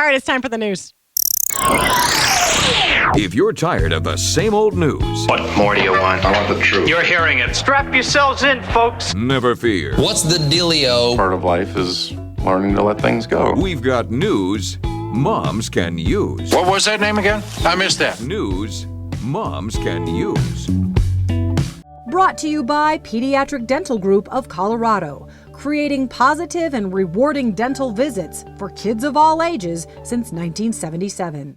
All right, it's time for the news. If you're tired of the same old news, What more do you want? I want the truth. You're hearing it. Strap yourselves in, folks. never fear. What's the dealio? Part of life is learning to let things go. We've got news moms can use. What was that name again? I missed that. News moms can use. Brought to you by Pediatric Dental Group of Colorado, creating positive and rewarding dental visits for kids of all ages since 1977.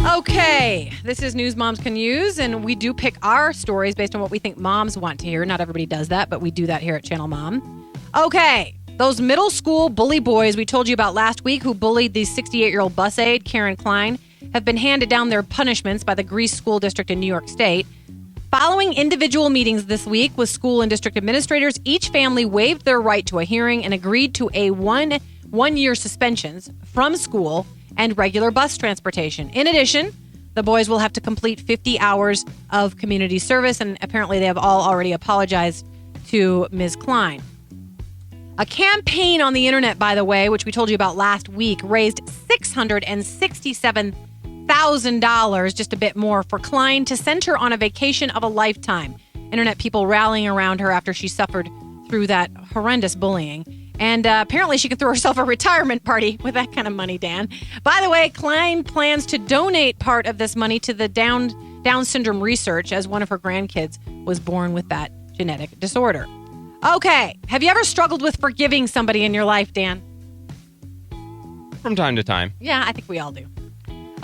Okay, this is News Moms Can Use, and we do pick our stories based on what we think moms want to hear. Not everybody does that, but we do that here at Channel Mom. Okay, those middle school bully boys we told you about last week who bullied the 68-year-old bus aide, Karen Klein, have been handed down their punishments by the Greece School District in New York State. Following individual meetings this week with school and district administrators, each family waived their right to a hearing and agreed to a one-year suspensions from school and regular bus transportation. In addition, the boys will have to complete 50 hours of community service, and apparently they have all already apologized to Ms. Klein. A campaign on the internet, by the way, which we told you about last week, raised $667,000, just a bit more, for Klein to send her on a vacation of a lifetime. Internet people rallying around her after she suffered through that horrendous bullying. And apparently she can throw herself a retirement party with that kind of money, Dan. By the way, Klein plans to donate part of this money to the Down syndrome research, as one of her grandkids was born with that genetic disorder. Okay, have you ever struggled with forgiving somebody in your life, Dan? From time to time. Yeah, I think we all do.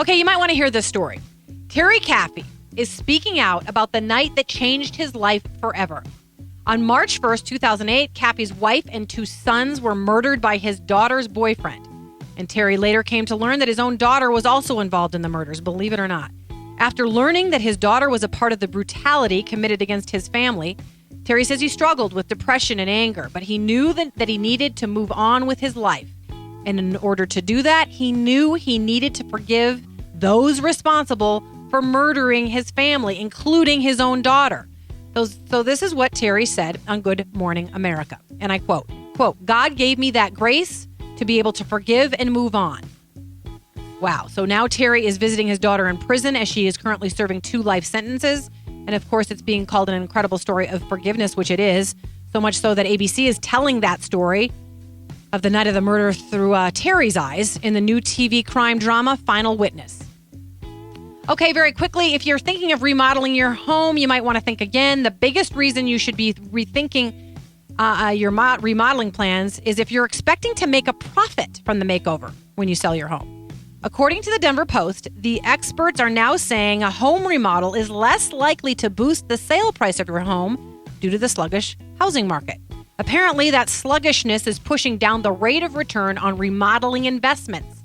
Okay, you might want to hear this story. Terry Caffey is speaking out about the night that changed his life forever. On March 1st, 2008, Caffey's wife and 2 sons were murdered by his daughter's boyfriend. And Terry later came to learn that his own daughter was also involved in the murders, believe it or not. After learning that his daughter was a part of the brutality committed against his family, Terry says he struggled with depression and anger, but he knew that he needed to move on with his life. And in order to do that, he knew he needed to forgive those responsible for murdering his family, including his own daughter. So this is what Terry said on Good Morning America. And I quote, "God gave me that grace to be able to forgive and move on." Wow. So now Terry is visiting his daughter in prison as she is currently serving 2 life sentences. And of course, it's being called an incredible story of forgiveness, which it is. So much so that ABC is telling that story of the night of the murder through Terry's eyes in the new TV crime drama, Final Witness. Okay, very quickly, if you're thinking of remodeling your home, you might want to think again. The biggest reason you should be rethinking your remodeling plans is if you're expecting to make a profit from the makeover when you sell your home. According to the Denver Post, the experts are now saying a home remodel is less likely to boost the sale price of your home due to the sluggish housing market. Apparently, that sluggishness is pushing down the rate of return on remodeling investments.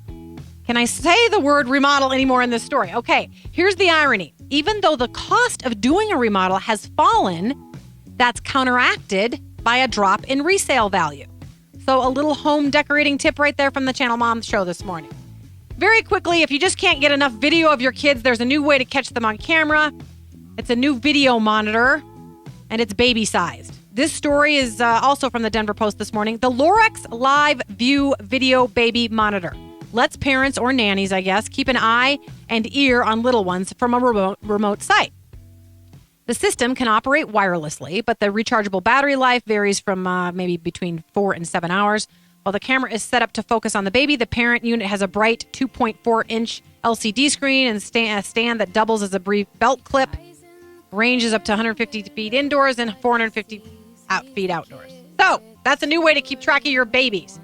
Can I say the word remodel anymore in this story? Okay, here's the irony. Even though the cost of doing a remodel has fallen, that's counteracted by a drop in resale value. So a little home decorating tip right there from the Channel Mom show this morning. Very quickly, if you just can't get enough video of your kids, there's a new way to catch them on camera. It's a new video monitor, and it's baby-sized. This story is also from the Denver Post this morning. The Lorex Live View Video Baby Monitor lets parents or nannies, I guess, keep an eye and ear on little ones from a remote site. The system can operate wirelessly, but the rechargeable battery life varies from maybe between 4 and 7 hours. While the camera is set up to focus on the baby, the parent unit has a bright 2.4-inch LCD screen and a stand that doubles as a brief belt clip. Range is up to 150 feet indoors and 450 feet outdoors. So that's a new way to keep track of your babies.